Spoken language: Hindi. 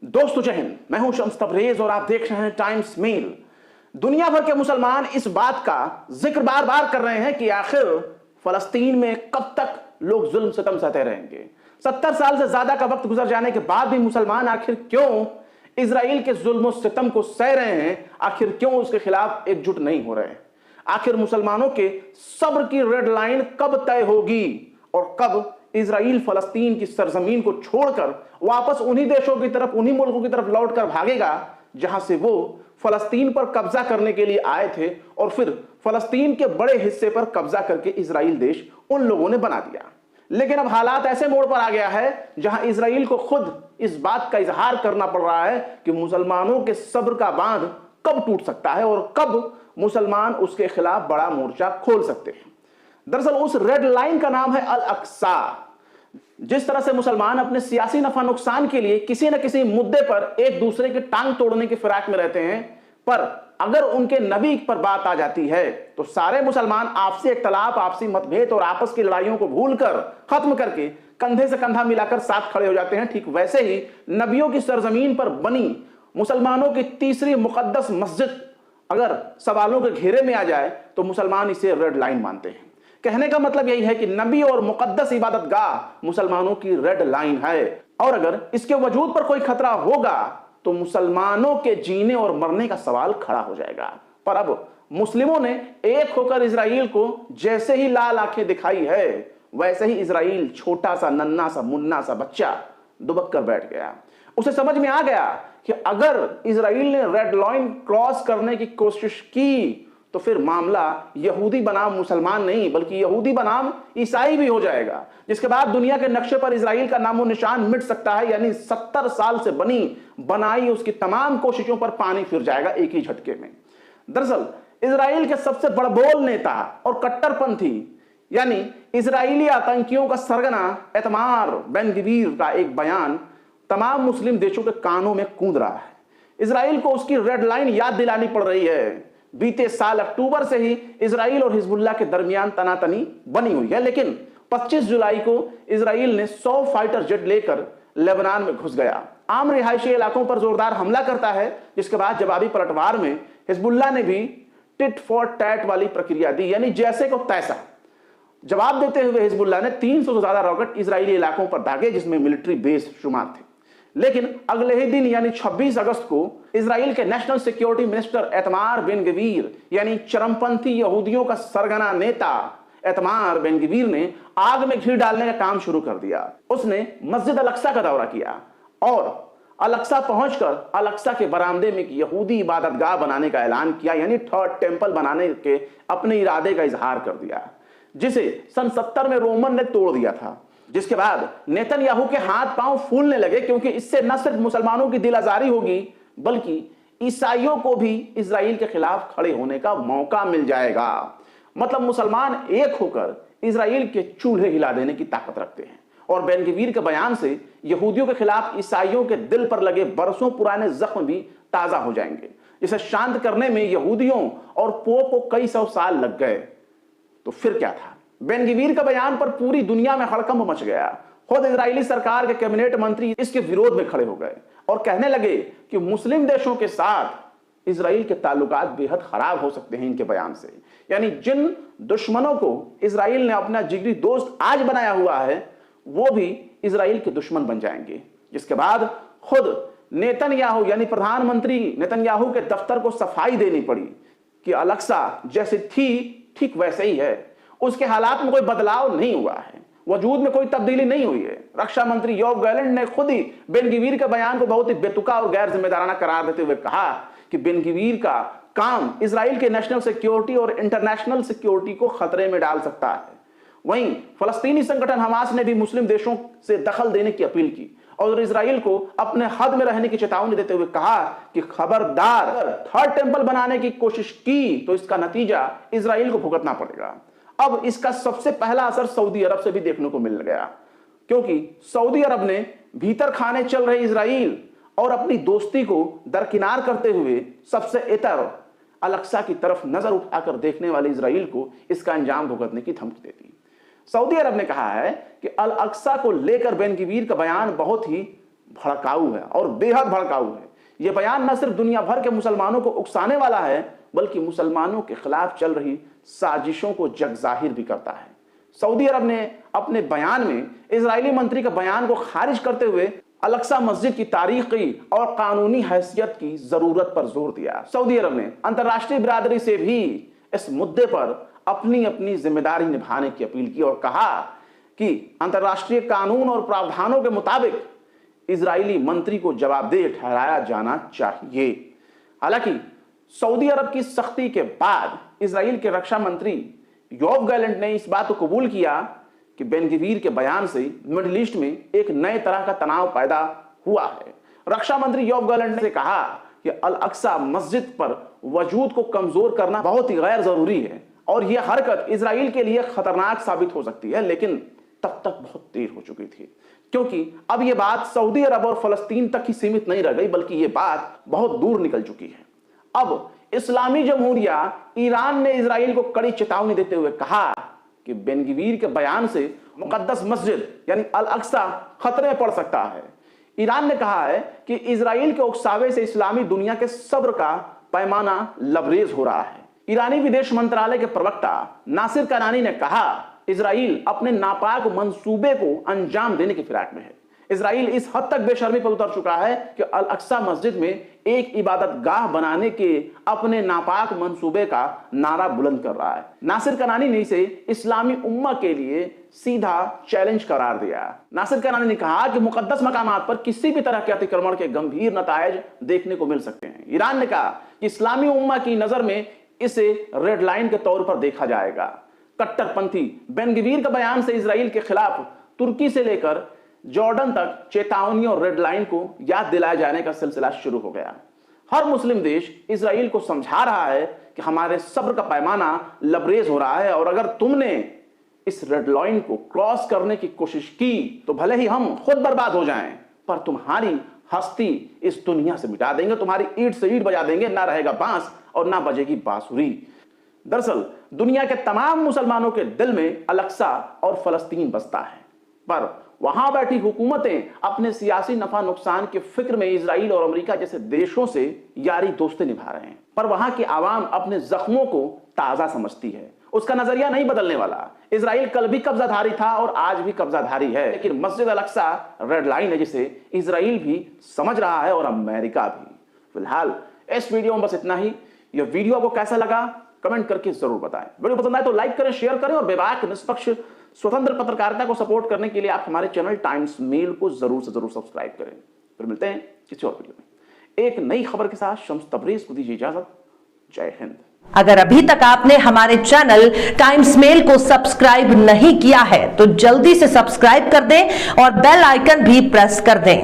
दोस्तों जय हिंद, मैं हूं शम्स तबरेज और आप देख रहे हैं टाइम्स मेल। दुनिया भर के मुसलमान इस बात का जिक्र बार बार कर रहे हैं कि आखिर फलस्तीन में कब तक लोग जुल्म सितम सहते रहेंगे। 70 साल से ज्यादा का वक्त गुजर जाने के बाद भी मुसलमान आखिर क्यों इजराइल के जुल्म सितम को सह रहे हैं, आखिर क्यों उसके खिलाफ एकजुट नहीं हो रहे हैं। आखिर मुसलमानों के सब्र की रेड लाइन कब तय होगी और कब इजराइल फलस्तीन की सरजमीन को छोड़कर वापस उन्हीं देशों की तरफ, उन्हीं मुल्कों की तरफ लौटकर भागेगा जहां से वो फलस्तीन पर कब्जा करने के लिए आए थे और फिर फलस्तीन के बड़े हिस्से पर कब्जा करके इजराइल देश उन लोगों ने बना दिया। लेकिन अब हालात ऐसे मोड़ पर आ गया है जहां इजराइल को खुद इस बात का इजहार करना पड़ रहा है कि मुसलमानों के सब्र का बांध कब टूट सकता है और कब मुसलमान उसके खिलाफ बड़ा मोर्चा खोल सकते हैं। दरअसल उस रेड लाइन का नाम है अल अक्सा। जिस तरह से मुसलमान अपने सियासी नफा नुकसान के लिए किसी न किसी मुद्दे पर एक दूसरे की टांग तोड़ने की फिराक में रहते हैं, पर अगर उनके नबी पर बात आ जाती है तो सारे मुसलमान आपसी इख्तलाफ, आपसी मतभेद और आपस की लड़ाइयों को भूलकर, खत्म करके कंधे से कंधा मिलाकर साथ खड़े हो जाते हैं। ठीक वैसे ही नबियों की सरजमीन पर बनी मुसलमानों की तीसरी मुकद्दस मस्जिद अगर सवालों के घेरे में आ जाए तो मुसलमान इसे रेड लाइन मानते हैं। कहने का मतलब यही है कि नबी और मुकद्दस इबादत गाह मुसलमानों की रेड लाइन है और अगर इसके वजूद पर कोई खतरा होगा तो मुसलमानों के जीने और मरने का सवाल खड़ा हो जाएगा। पर अब मुस्लिमों ने एक होकर इजराइल को जैसे ही लाल आंखें दिखाई है, वैसे ही इजराइल छोटा सा नन्ना सा मुन्ना सा बच्चा दुबक कर बैठ गया। उसे समझ में आ गया कि अगर इजराइल ने रेड लाइन क्रॉस करने की कोशिश की तो फिर मामला यहूदी बनाम मुसलमान नहीं बल्कि यहूदी बनाम ईसाई भी हो जाएगा, जिसके बाद दुनिया के नक्शे पर इजराइल का नामो निशान मिट सकता है। यानी 70 साल से बनी बनाई उसकी तमाम कोशिशों पर पानी फिर जाएगा एक ही झटके में। दरअसल इजराइल के सबसे बड़बोल नेता और कट्टरपंथी यानी इजरायली आतंकियों का सरगना इतमार बेन गवीर का एक बयान तमाम मुस्लिम देशों के कानों में गूंज रहा है। इजराइल को उसकी रेड लाइन याद दिलानी पड़ रही है। बीते साल अक्टूबर से ही इजराइल और हिजबुल्लाह के दरमियान तनातनी बनी हुई है, लेकिन 25 जुलाई को इजराइल ने 100 फाइटर जेट लेकर लेबनान में घुस गया, आम रिहायशी इलाकों पर जोरदार हमला करता है, जिसके बाद जवाबी पलटवार में हिजबुल्लाह ने भी टिट फॉर टैट वाली प्रक्रिया दी, यानी जैसे को तैसा। जवाब देते हुए हिजबुल्लाह ने 300 से ज्यादा रॉकेट इजरायली इलाकों पर दागे जिसमें मिलिट्री बेस शुमार थे। लेकिन अगले ही दिन यानी 26 अगस्त को इजराइल के national security minister Itamar Ben Gvir यानी चरमपंथी यहूदियों का सरगना नेता इतमार बेन गवीर ने आग में घी डालने का काम शुरू कर दिया। उसने मस्जिद अल अक्सा का दौरा किया और अल अक्सा पहुंचकर अल अक्सा के बरामदे में एक यहूदी इबादतगाह बनाने का ऐलान किया, यानी थर्ड टेंपल बनाने के अपने इरादे का इजहार कर दिया, जिसे सन 70 में रोमन ने तोड़ दिया था। जिसके बाद नेतन्याहू के हाथ पांव फूलने लगे क्योंकि इससे न सिर्फ मुसलमानों की दिल आजारी होगी बल्कि ईसाइयों को भी इजराइल के खिलाफ खड़े होने का मौका मिल जाएगा। मतलब मुसलमान एक होकर इजराइल के चूल्हे हिला देने की ताकत रखते हैं और बेन गवीर के बयान से यहूदियों के खिलाफ ईसाइयों के दिल पर लगे बरसों पुराने जख्म भी ताजा हो जाएंगे, जिसे शांत करने में यहूदियों और पोप को कई सौ साल लग गए। तो फिर क्या था, बेन गवीर का बयान पर पूरी दुनिया में हड़कंप मच गया। खुद इजरायली सरकार के कैबिनेट मंत्री इसके विरोध में खड़े हो गए और कहने लगे कि मुस्लिम देशों के साथ इजराइल के ताल्लुकात बेहद खराब हो सकते हैं इनके बयान से। यानी जिन दुश्मनों को इजराइल ने अपना जिगरी दोस्त आज बनाया हुआ है वो भी इजराइल के दुश्मन बन जाएंगे। जिसके बाद खुद नेतन्याहू यानी प्रधानमंत्री नेतन्याहू के दफ्तर को सफाई देनी पड़ी कि अल अक्सा जैसे थी ठीक वैसे ही है, उसके हालात में कोई बदलाव नहीं हुआ है, वजूद में कोई तब्दीली नहीं हुई है। रक्षा मंत्री योव गैलेंट ने खुद ही बेन गवीर के बयान को बहुत ही बेतुका और गैर जिम्मेदाराना करार देते हुए कहा कि बेन गवीर का काम इजराइल के नेशनल सिक्योरिटी और इंटरनेशनल सिक्योरिटी को खतरे में डाल सकता है। वहीं फलस्तीनी संगठन हमास ने भी मुस्लिम देशों से दखल देने की अपील की और इजराइल को अपने हद में रहने की चेतावनी देते हुए कहा कि खबरदार, अगर थर्ड टेंपल बनाने की कोशिश की तो इसका नतीजा इजराइल को भुगतना पड़ेगा। अब इसका सबसे पहला असर सऊदी अरब से भी देखने को मिल गया, क्योंकि सऊदी अरब ने भीतर खाने चल रहे इजराइल और अपनी दोस्ती को दरकिनार करते हुए सबसे इतर अल अक्सा की तरफ नजर उठाकर देखने वाले इजराइल को इसका अंजाम भुगतने की धमकी दे दी। सऊदी अरब ने कहा है कि अल अक्सा को लेकर बेन गवीर का बयान बहुत ही भड़काऊ है और बेहद भड़काऊ है। यह बयान न सिर्फ दुनिया भर के मुसलमानों को उकसाने वाला है, बल्कि मुसलमानों के खिलाफ चल रही साजिशों को जगजाहिर भी करता है। सऊदी अरब ने अपने बयान में इजरायली मंत्री के बयान को खारिज करते हुए अल-अक्सा मस्जिद की तारीखी और कानूनी हैसियत की जरूरत पर जोर दिया। सऊदी अरब ने अंतर्राष्ट्रीय बिरादरी से भी इस मुद्दे पर अपनी अपनी जिम्मेदारी निभाने की अपील की और कहा कि अंतर्राष्ट्रीय कानून और प्रावधानों के मुताबिक इजरायली मंत्री को जवाबदेह ठहराया जाना चाहिए। हालांकि सऊदी अरब की सख्ती के बाद इजराइल के रक्षा मंत्री योव गैलेंट ने इस बात को कबूल किया कि बेन गवीर के बयान से मिडिल ईस्ट में एक नए तरह का तनाव पैदा हुआ है। रक्षा मंत्री योव गैलेंट ने कहा कि अल-अक्सा मस्जिद पर वजूद को कमजोर करना बहुत ही गैर जरूरी है और यह हरकत इजराइल के लिए खतरनाक साबित हो सकती है, लेकिन तब तक बहुत देर हो चुकी थी, क्योंकि अब यह बात सऊदी अरब और फलस्तीन तक ही सीमित नहीं रह गई, बल्कि यह बात बहुत दूर निकल चुकी है। अब इस्लामी जमहूरिया ईरान ने इजराइल को कड़ी चेतावनी देते हुए कहा कि बेन गवीर के बयान से मुकद्दस मस्जिद यानी अल-अक्सा खतरे में पड़ सकता है। ईरान ने कहा है कि इजराइल के उकसावे से इस्लामी दुनिया के सब्र का पैमाना लबरेज हो रहा है। ईरानी विदेश मंत्रालय के प्रवक्ता नासिर कनानी ने कहा, इजराइल अपने नापाक मंसूबे को अंजाम देने की फिराक में है। इजराइल इस हद तक बेशर्मी पर उतर चुका है कि अल-अक्सा मस्जिद में एक इबादत गाह बनाने के अपने नापाक मंसूबे का नारा बुलंद कर रहा है। नासिर कनानी ने इसे इस्लामी उम्मा के लिए सीधा चैलेंज करार दिया। नासिर कनानी ने कहा कि मुकद्दस मकामात पर किसी भी तरह के अतिक्रमण के गंभीर नतायज देखने को मिल सकते हैं। ईरान ने कहा कि इस्लामी उम्मा की नजर में इसे रेड लाइन के तौर पर देखा जाएगा। कट्टरपंथी बेन गवीर के बयान से इजराइल के खिलाफ तुर्की से लेकर जॉर्डन तक चेतावनी और रेड लाइन को याद दिलाए जाने का सिलसिला शुरू हो गया। हर मुस्लिम देश इजराइल को समझा रहा है कि हमारे सब्र का पैमाना लबरेज हो रहा है और अगर तुमने इस रेड लाइन को क्रॉस करने की कोशिश की तो भले ही हम खुद बर्बाद हो जाएं, पर तुम्हारी हस्ती इस दुनिया से मिटा देंगे, तुम्हारी ईंट से ईंट बजा देंगे, ना रहेगा बांस और ना बजेगी बांसुरी। दरअसल दुनिया के तमाम मुसलमानों के दिल में अल-अक्सा और फलस्तीन बसता है, पर वहां बैठी हुकूमतें अपने सियासी नफा नुकसान के फिक्र में इजराइल और अमेरिका जैसे देशों से यारी दोस्ती निभा रहे हैं। पर वहां की आवाम अपने जख्मों को ताजा समझती है, उसका नजरिया नहीं बदलने वाला। इजराइल कल भी कब्जाधारी था और आज भी कब्जाधारी है, लेकिन मस्जिद अल-अक्सा रेड लाइन है जिसे इजराइल भी समझ रहा है और अमेरिका भी। फिलहाल इस वीडियो में बस इतना ही। यह वीडियो आपको कैसा लगा कमेंट करके जरूर बताएं। वीडियो पसंद आए तो लाइक करें, शेयर करें और बेबाक निष्पक्ष स्वतंत्र पत्रकारिता को सपोर्ट करने के लिए आप हमारे चैनल टाइम्स मेल को जरूर से जरूर सब्सक्राइब करें। फिर मिलते हैं किसी और वीडियो में एक नई खबर के साथ। शम्स तबरेज को दीजिए इजाजत। जय हिंद। अगर अभी तक आपने हमारे चैनल टाइम्स मेल को सब्सक्राइब नहीं किया है तो जल्दी से सब्सक्राइब कर दें और बेल आइकन भी प्रेस कर दें।